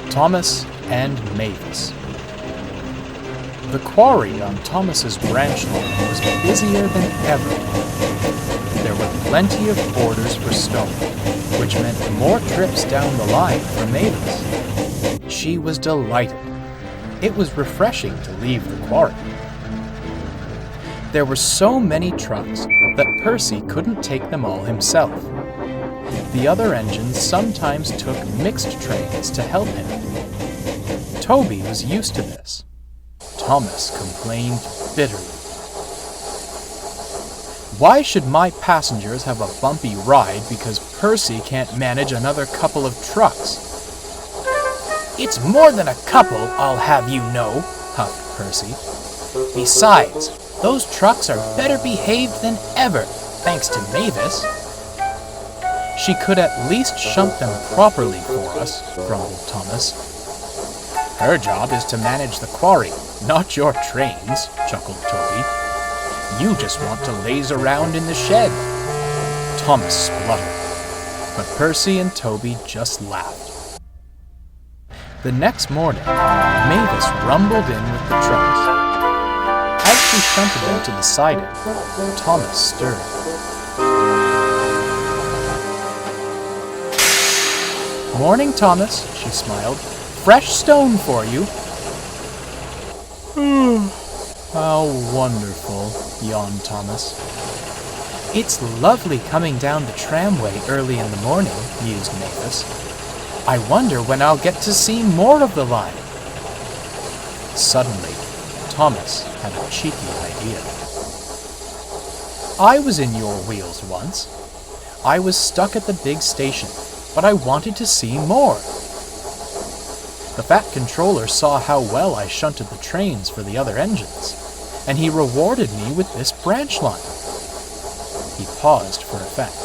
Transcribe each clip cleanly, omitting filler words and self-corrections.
Thomas and Mavis. The quarry on Thomas's branch line was busier than ever. There were plenty of orders for stone, which meant more trips down the line for Mavis. She was delighted. It was refreshing to leave the quarry. There were so many trucks that Percy couldn't take them all himself. The other engines sometimes took mixed trains to help him. Toby was used to this. Thomas complained bitterly. Why should my passengers have a bumpy ride because Percy can't manage another couple of trucks? It's more than a couple, I'll have you know, huffed Percy. Besides, those trucks are better behaved than ever, thanks to Mavis. She could at least shunt them properly for us, grumbled Thomas. Her job is to manage the quarry, not your trains, chuckled Toby. You just want to laze around in the shed. Thomas spluttered, but Percy and Toby just laughed. The next morning, Mavis rumbled in with the trucks. As she shunted them to the siding, Thomas stirred. Morning, Thomas, she smiled. Fresh stone for you. How wonderful, yawned Thomas. It's lovely coming down the tramway early in the morning, mused Mavis. I wonder when I'll get to see more of the line. Suddenly, Thomas had a cheeky idea. I was in your wheels once. I was stuck at the big station, but I wanted to see more. The fat controller saw how well I shunted the trains for the other engines, and he rewarded me with this branch line. He paused for effect.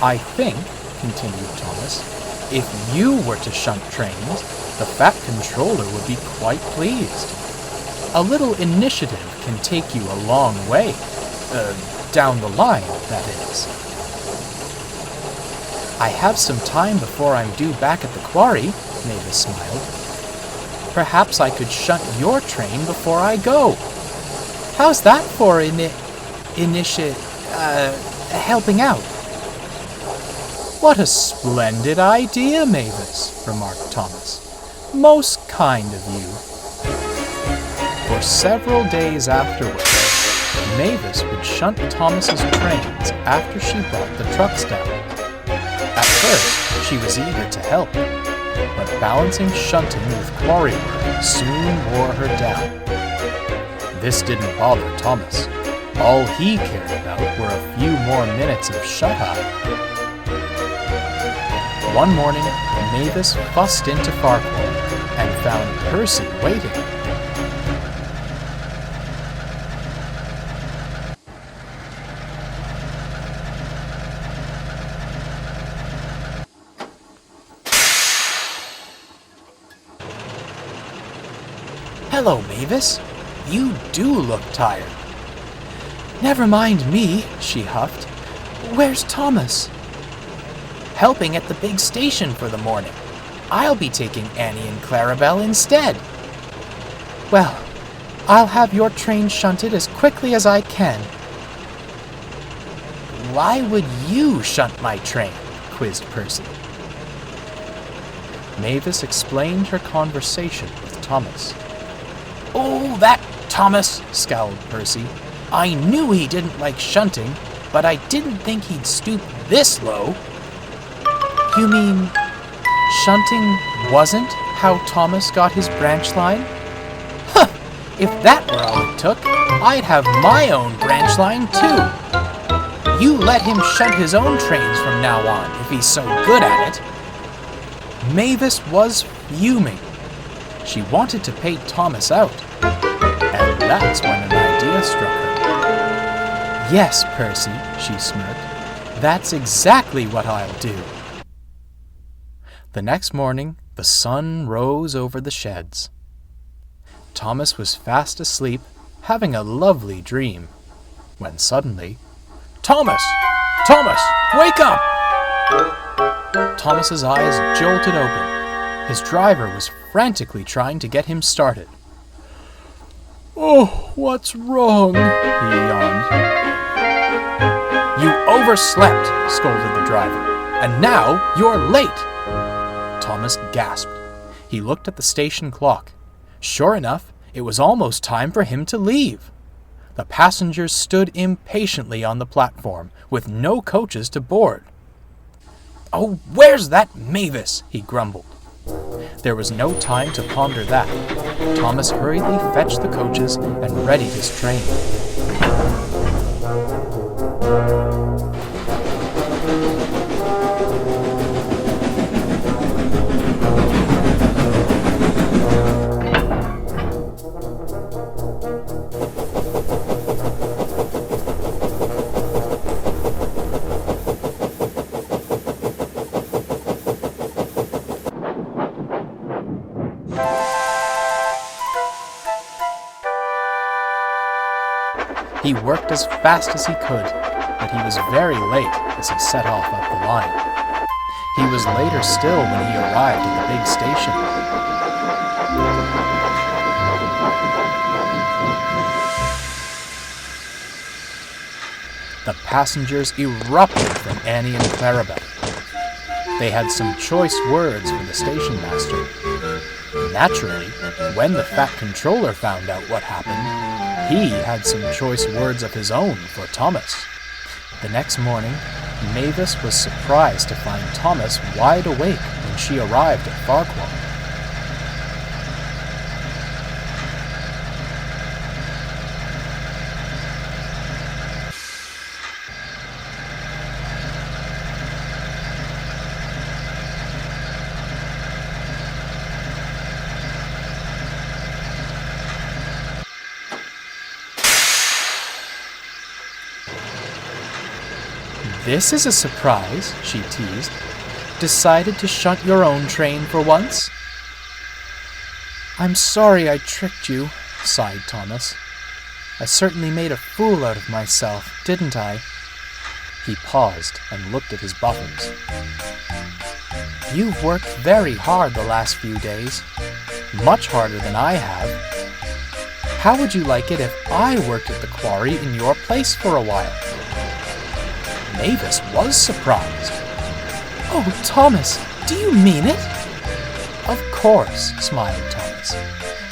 I think, continued Thomas, if you were to shunt trains, the fat controller would be quite pleased. A little initiative can take you a long way. Down the line, that is. I have some time before I'm due back at the quarry, Mavis smiled. Perhaps I could shunt your train before I go. How's that for helping out? What a splendid idea, Mavis, remarked Thomas. Most kind of you. For several days afterwards, Mavis would shunt Thomas's trains after she brought the trucks down. At first, she was eager to help, but balancing shunting with quarry work soon wore her down. This didn't bother Thomas. All he cared about were a few more minutes of shut-eye. One morning, Mavis fussed into Farquhar and found Percy waiting. Hello, Mavis. You do look tired. Never mind me, she huffed. Where's Thomas? Helping at the big station for the morning. I'll be taking Annie and Clarabelle instead. Well, I'll have your train shunted as quickly as I can. Why would you shunt my train? Quizzed Percy. Mavis explained her conversation with Thomas. Oh, that Thomas, scowled Percy. I knew he didn't like shunting, but I didn't think he'd stoop this low. You mean shunting wasn't how Thomas got his branch line? Huh! If that were all it took, I'd have my own branch line too. You let him shunt his own trains from now on, if he's so good at it. Mavis was fuming. She wanted to pay Thomas out, and that's when an idea struck her. Yes, Percy, she smirked. That's exactly what I'll do. The next morning, the sun rose over the sheds. Thomas was fast asleep, having a lovely dream, when suddenly, Thomas! Thomas! Wake up! Thomas's eyes jolted open. His driver was frantically trying to get him started. "Oh, what's wrong?" he yawned. "You overslept," scolded the driver, "and now you're late." Thomas gasped. He looked at the station clock. Sure enough, it was almost time for him to leave. The passengers stood impatiently on the platform, with no coaches to board. "Oh, where's that Mavis?" he grumbled. There was no time to ponder that. Thomas hurriedly fetched the coaches and readied his train. He worked as fast as he could, but he was very late as he set off up the line. He was later still when he arrived at the big station. The passengers erupted from Annie and Clarabelle. They had some choice words for the station master. Naturally, when the fat controller found out what happened, he had some choice words of his own for Thomas. The next morning, Mavis was surprised to find Thomas wide awake when she arrived at Farquhar. "This is a surprise," she teased. "Decided to shunt your own train for once?" "I'm sorry I tricked you," sighed Thomas. "I certainly made a fool out of myself, didn't I?" He paused and looked at his buttons. "You've worked very hard the last few days, much harder than I have. How would you like it if I worked at the quarry in your place for a while?" Mavis was surprised. "Oh, Thomas, do you mean it?" "Of course," smiled Thomas.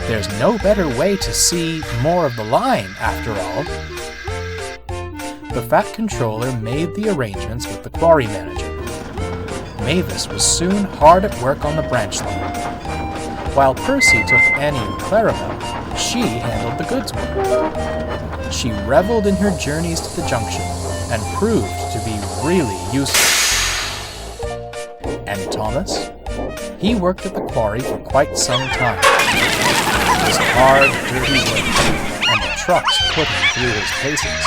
"There's no better way to see more of the line, after all." The fat controller made the arrangements with the quarry manager. Mavis was soon hard at work on the branch line. While Percy took Annie and Clarabelle, she handled the goods work. She reveled in her journeys to the junction and proved to be really useful. And Thomas? He worked at the quarry for quite some time. It was hard, dirty work, and the trucks put him through his paces.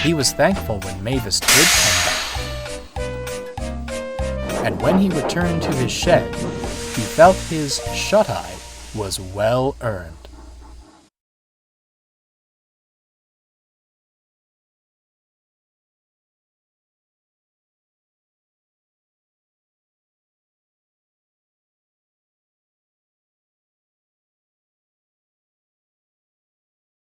He was thankful when Mavis did come back. And when he returned to his shed, he felt his shut-eye was well earned.